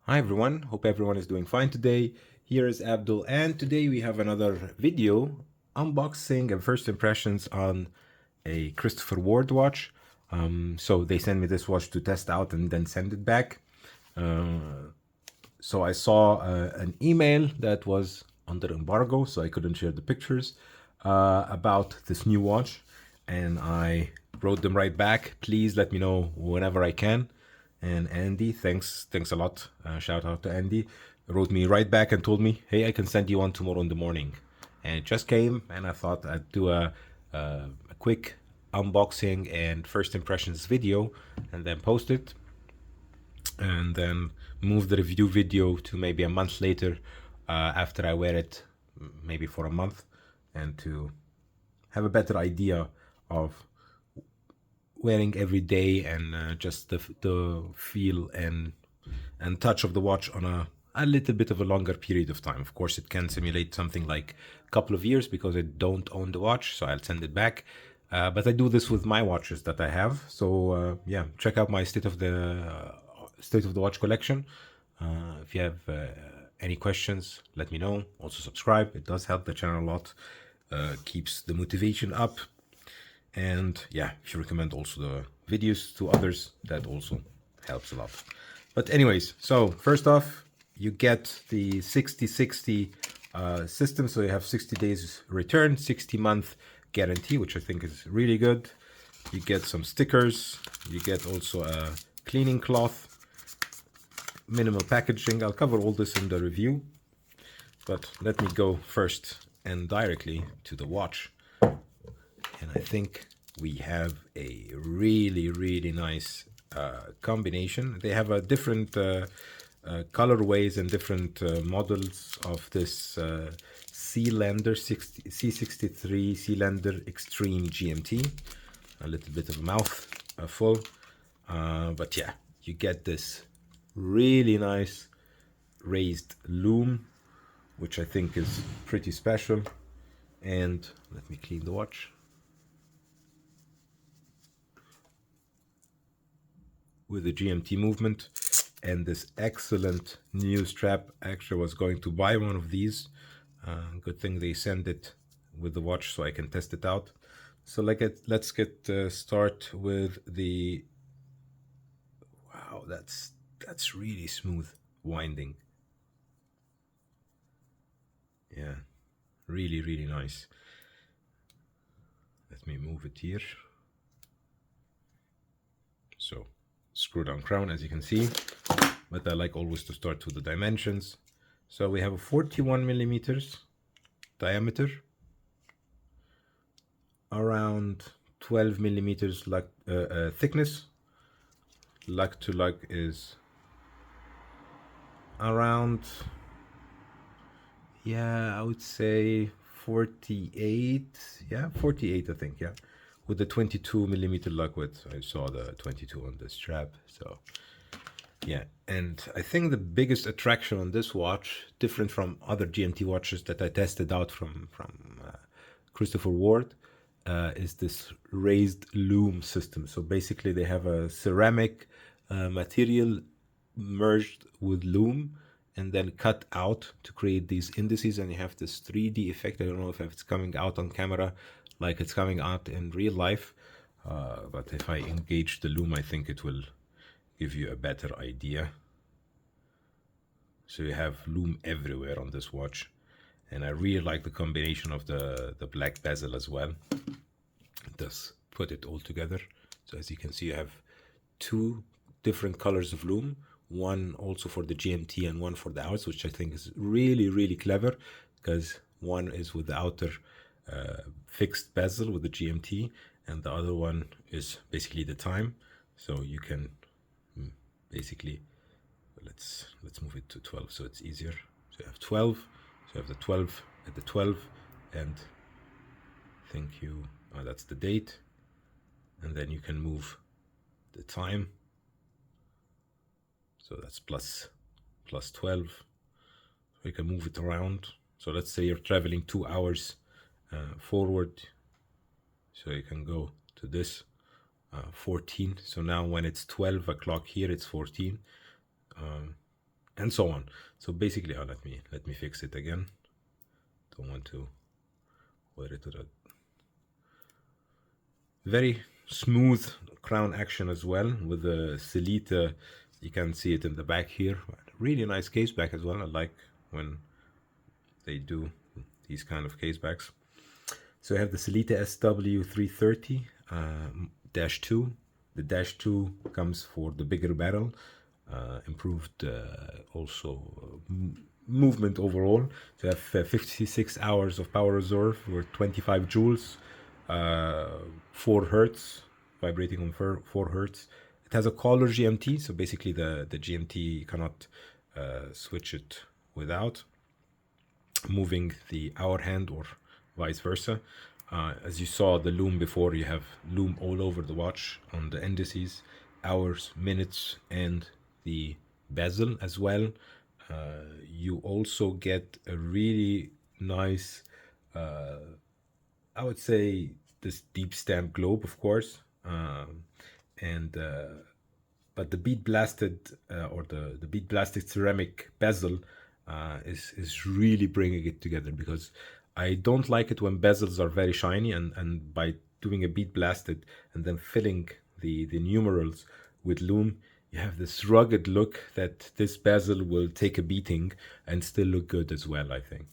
Hi everyone, hope everyone is doing fine today. Here is Abdul, and today we have another video unboxing and first impressions on a Christopher Ward watch. So they sent me this watch to test out and then send it back. So I saw an email that was under embargo, so I couldn't share the pictures about this new watch, and I wrote them right back. Please let me know whenever I can. And Andy, thanks a lot. Shout out to Andy. Wrote me right back and told me, "Hey, I can send you one tomorrow in the morning." And it just came, and I thought I'd do a quick unboxing and first impressions video, and then post it and then move the review video to maybe a month later after I wear it, maybe for a month, and to have a better idea of wearing every day and just the feel and touch of the watch on a little bit of a longer period of time. Of course, it can simulate something like a couple of years because I don't own the watch, so I'll send it back. But I do this with my watches that I have. So yeah, check out my state of the watch collection. If you have any questions, let me know. Also subscribe; it does help the channel a lot. Keeps the motivation up. And yeah, if you recommend also the videos to others, that also helps a lot. But anyways, so first off, you get the 60/60 system. So you have 60 days return, 60-month guarantee, which I think is really good. You get some stickers. You get also a cleaning cloth, minimal packaging. I'll cover all this in the review. But let me go first and directly to the watch. And I think we have a really nice combination. They have a different colorways and different models of this C63 Sealander Extreme GMT. A little bit of a mouth full, but yeah, you get this really nice raised lume, which I think is pretty special. And let me clean the watch. With the GMT movement and this excellent new strap. Actually, I was going to buy one of these. Good thing they send it with the watch so I can test it out. So let's get start with the. Wow, that's really smooth winding. Yeah, really nice. Let me move it here. So screw down crown, as you can see, but I like always to start with the dimensions. So we have a 41 millimeters diameter, around 12 millimeters thickness. Lug to lug is around, yeah, I would say 48. Yeah, 48, I think. Yeah, with the 22 millimeter lug width. I saw the 22 on the strap. So yeah, and I think the biggest attraction on this watch, different from other GMT watches that I tested out from Christopher Ward, is this raised lume system. So basically, they have a ceramic material merged with lume and then cut out to create these indices, and you have this 3D effect. I don't know if it's coming out on camera like it's coming out in real life, but if I engage the lume, I think it will give you a better idea. So you have lume everywhere on this watch, and I really like the combination of the black bezel as well. It does put it all together. So as you can see, you have two different colors of lume, one also for the GMT and one for the outs, which I think is really clever, because one is with the outer fixed bezel with the GMT, and the other one is basically the time. So you can basically, let's move it to 12 so it's easier. So you have 12, so you have the 12 at the 12, and thank you, that's the date, and then you can move the time, so that's plus 12. So you can move it around. So let's say you're traveling 2 hours forward, so you can go to this 14. So now when it's 12 o'clock here, it's 14. and so on. So basically, let me fix it again. Don't want to wear it to that. Very smooth crown action as well with the Sellita. You can see it in the back here. Really nice case back as well. I like when they do these kind of case backs. So I have the Sellita SW330-2. The dash 2 comes for the bigger barrel, improved also movement overall. So I have 56 hours of power reserve with 25 joules, 4 hertz, vibrating on 4 hertz. It has a collar GMT, so basically the GMT you cannot switch it without moving the hour hand or vice versa. As you saw the Lume before, you have Lume all over the watch on the indices, hours, minutes, and the bezel as well. You also get a really nice, I would say, this deep stamp globe, of course, but the bead blasted or the bead blasted ceramic bezel is really bringing it together, because I don't like it when bezels are very shiny, and by doing a bead blasted and then filling the numerals with Lume, you have this rugged look that this bezel will take a beating and still look good as well, I think.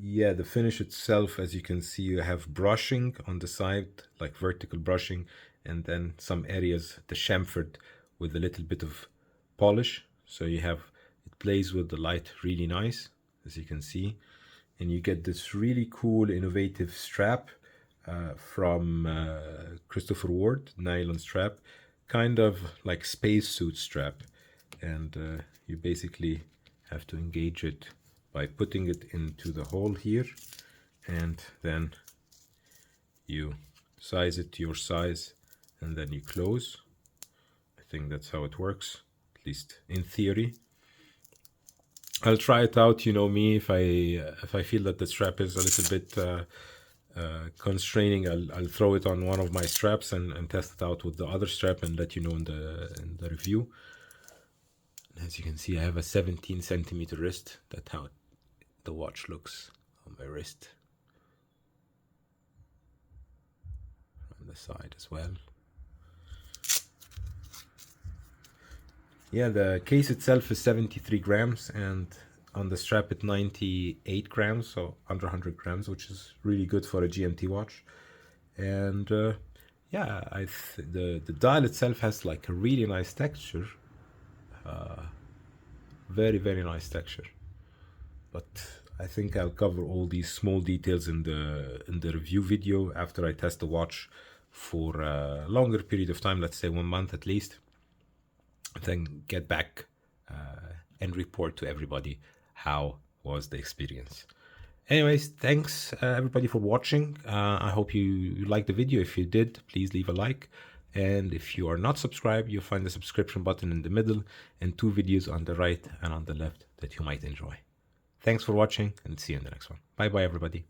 Yeah, the finish itself, as you can see, you have brushing on the side, like vertical brushing, and then some areas, the chamfered with a little bit of polish. So you have, it plays with the light really nice, as you can see. And you get this really cool, innovative strap from Christopher Ward, nylon strap, kind of like spacesuit strap. And you basically have to engage it by putting it into the hole here, and then you size it to your size, and then you close. I think that's how it works, at least in theory. I'll try it out. You know me, if I feel that the strap is a little bit constraining, I'll throw it on one of my straps and test it out with the other strap and let you know in the review. As you can see, I have a 17 centimeter wrist. That's how the watch looks on my wrist. On the side as well. Yeah, the case itself is 73 grams, and on the strap it's 98 grams, so under 100 grams, which is really good for a GMT watch. And yeah, the dial itself has like a really nice texture, very, very nice texture. But I think I'll cover all these small details in the review video after I test the watch for a longer period of time, let's say 1 month at least, then get back and report to everybody how was the experience. Anyways, thanks everybody for watching. I hope you liked the video. If you did, please leave a like. And if you are not subscribed, you'll find the subscription button in the middle and 2 videos on the right and on the left that you might enjoy. Thanks for watching, and see you in the next one. Bye bye, everybody.